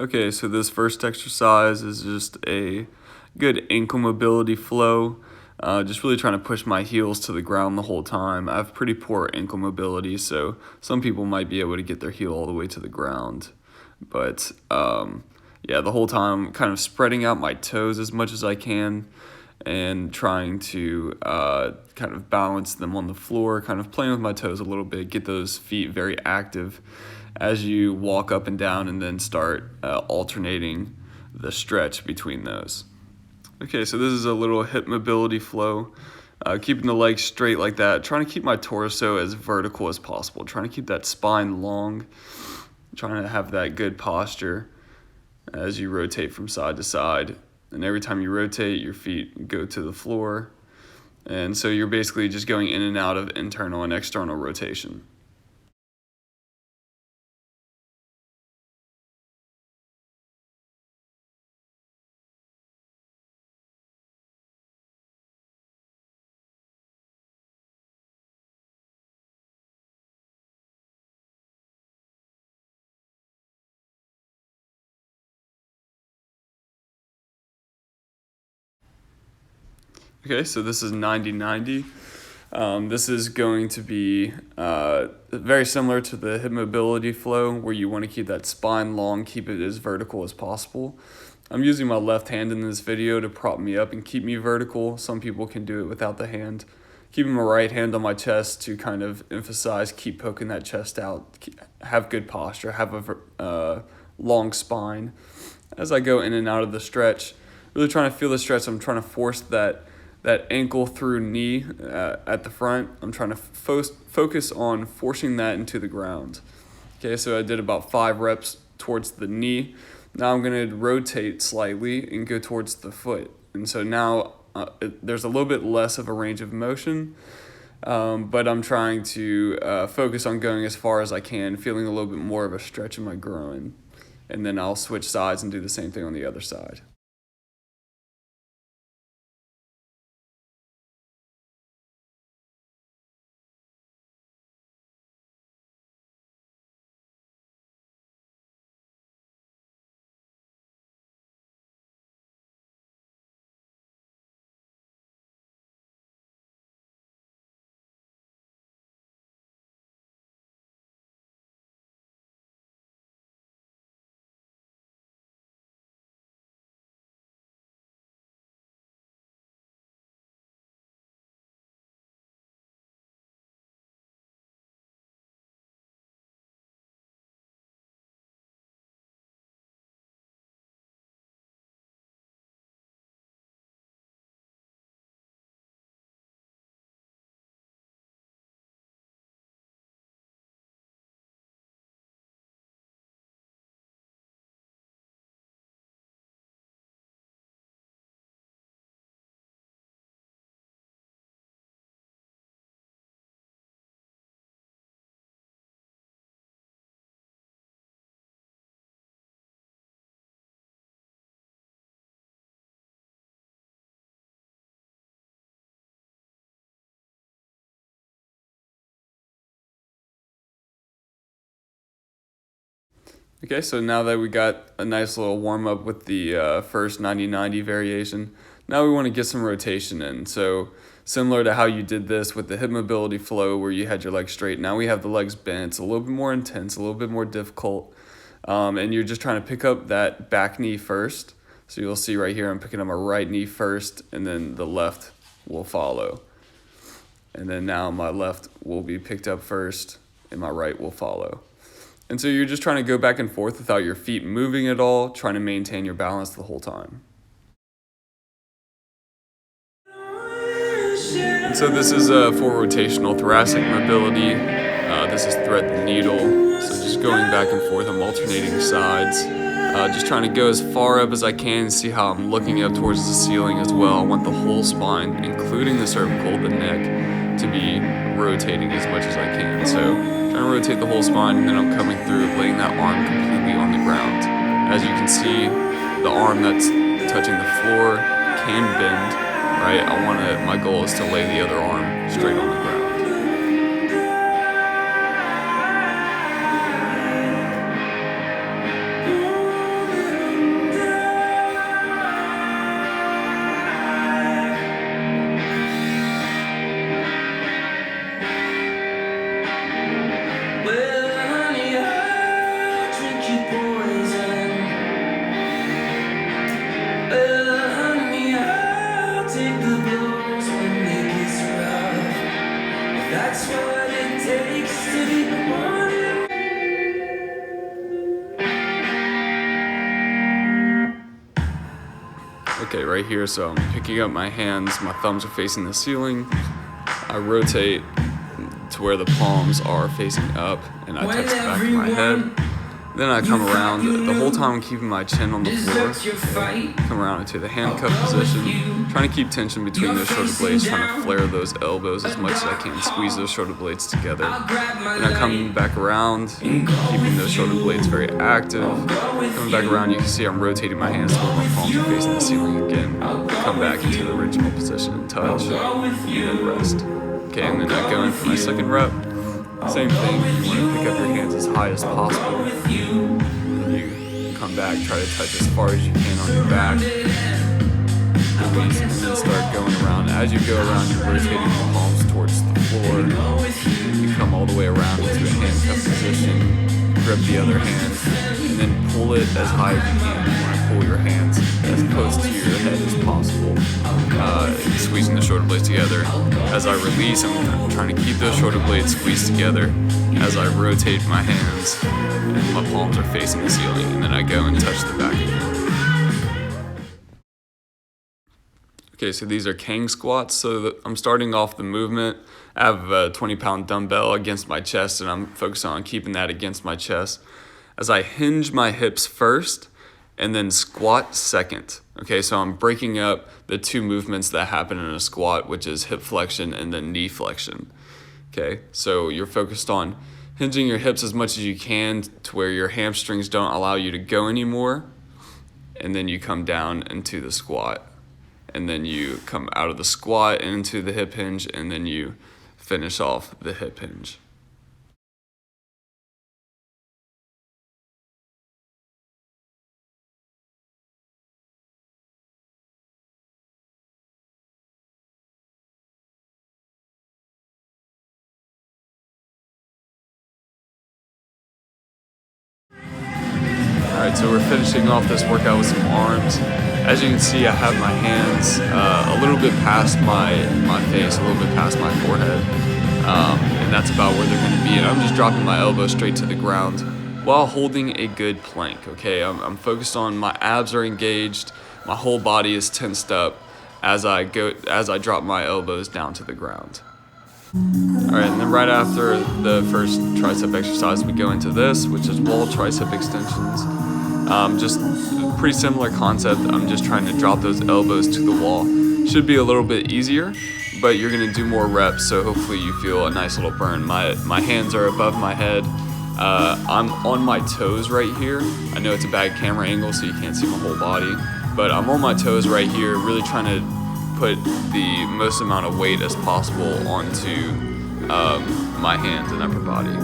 Okay, so this first exercise is just a good ankle mobility flow. Just really trying to push my heels to the ground the whole time. I have pretty poor ankle mobility, so some people might be able to get their heel all the way to the ground. But yeah, the whole time kind of spreading out my toes as much as I can and trying to kind of balance them on the floor, kind of playing with my toes a little bit, get those feet very active as you walk up and down, and then start alternating the stretch between those. Okay, so this is a little hip mobility flow. Keeping the legs straight like that, trying to keep my torso as vertical as possible, trying to keep that spine long, trying to have that good posture as you rotate from side to side. And every time you rotate, your feet go to the floor. And so you're basically just going in and out of internal and external rotation. Okay, so this is 90-90. This is going to be very similar to the hip mobility flow, where you want to keep that spine long, keep it as vertical as possible. I'm using my left hand in this video to prop me up and keep me vertical. Some people can do it without the hand. Keeping my right hand on my chest to kind of emphasize, keep poking that chest out, have good posture, have a long spine. As I go in and out of the stretch, really trying to feel the stretch. I'm trying to force that ankle through knee at the front. I'm trying to focus on forcing that into the ground. Okay, so I did about 5 reps towards the knee. Now I'm going to rotate slightly and go towards the foot. And so now there's a little bit less of a range of motion, but I'm trying to focus on going as far as I can, feeling a little bit more of a stretch in my groin. And then I'll switch sides and do the same thing on the other side. Okay, so now that we got a nice little warm up with the first 90-90 variation, now we want to get some rotation in. So similar to how you did this with the hip mobility flow where you had your legs straight, now we have the legs bent. It's a little bit more intense, a little bit more difficult. And you're just trying to pick up that back knee first. So you'll see right here, I'm picking up my right knee first, and then the left will follow. And then now my left will be picked up first, and my right will follow. And so you're just trying to go back and forth without your feet moving at all, trying to maintain your balance the whole time. And so this is for rotational thoracic mobility. This is thread the needle. So just going back and forth, I'm alternating sides. Just trying to go as far up as I can, see how I'm looking up towards the ceiling as well. I want the whole spine, including the cervical, the neck, to be rotating as much as I can. So trying to rotate the whole spine, and then I'm coming through, laying that arm completely on the ground. As you can see, the arm that's touching the floor can bend, right? My goal is to lay the other arm straight on the ground. Okay, right here, so I'm picking up my hands, my thumbs are facing the ceiling. I rotate to where the palms are facing up, and I touch the back of my head. Then I come around, the whole time I'm keeping my chin on the floor. Come around into the handcuff position, trying to keep tension between those shoulder blades, trying to flare those elbows as much as I can, squeeze those shoulder blades together. Then I come back around, keeping those shoulder blades very active. Coming back around, you can see I'm rotating my hands where my palms are facing the ceiling again. Come back into the original position and touch, and then rest. Okay, and then I go in for my second rep. Same thing, you want to pick up your hands as high as possible. You come back, try to touch as far as you can on your back. Release, and then start going around. As you go around, you're rotating the palms towards the floor. You come all the way around into a handcuff position. Grip the other hand, and then pull it as high as you can. You want to pull your hands as close to your head as possible, squeezing the shoulder blades together. As I release, I'm trying to keep those shoulder blades squeezed together as I rotate my hands, and my palms are facing the ceiling, and then I go and touch the back again. Okay, so these are Kang squats. So I'm starting off the movement. I have a 20-pound dumbbell against my chest, and I'm focused on keeping that against my chest. As I hinge my hips first, and then squat second. Okay, so I'm breaking up the two movements that happen in a squat, which is hip flexion and then knee flexion. Okay, so you're focused on hinging your hips as much as you can to where your hamstrings don't allow you to go anymore, and then you come down into the squat. And then you come out of the squat into the hip hinge, and then you finish off the hip hinge. Alright, so we're finishing off this workout with some arms. As you can see, I have my hands a little bit past my face, a little bit past my forehead, and that's about where they're going to be. And I'm just dropping my elbow straight to the ground while holding a good plank. Okay, I'm focused on my abs are engaged, my whole body is tensed up as I drop my elbows down to the ground. Alright, and then right after the first tricep exercise, we go into this, which is wall tricep extensions. Just a pretty similar concept. I'm just trying to drop those elbows to the wall. Should be a little bit easier, but you're going to do more reps, so hopefully you feel a nice little burn. My hands are above my head. I'm on my toes right here. I know it's a bad camera angle, so you can't see my whole body, but I'm on my toes right here, really trying to put the most amount of weight as possible onto my hands and upper body.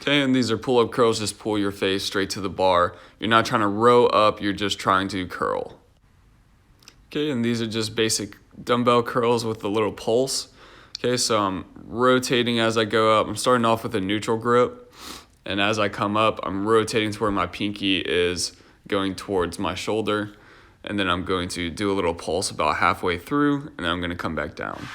Okay, and these are pull-up curls. Just pull your face straight to the bar. You're not trying to row up, you're just trying to curl. Okay, and these are just basic dumbbell curls with a little pulse. Okay, so I'm rotating as I go up. I'm starting off with a neutral grip, and as I come up, I'm rotating to where my pinky is going towards my shoulder, and then I'm going to do a little pulse about halfway through, and then I'm going to come back down.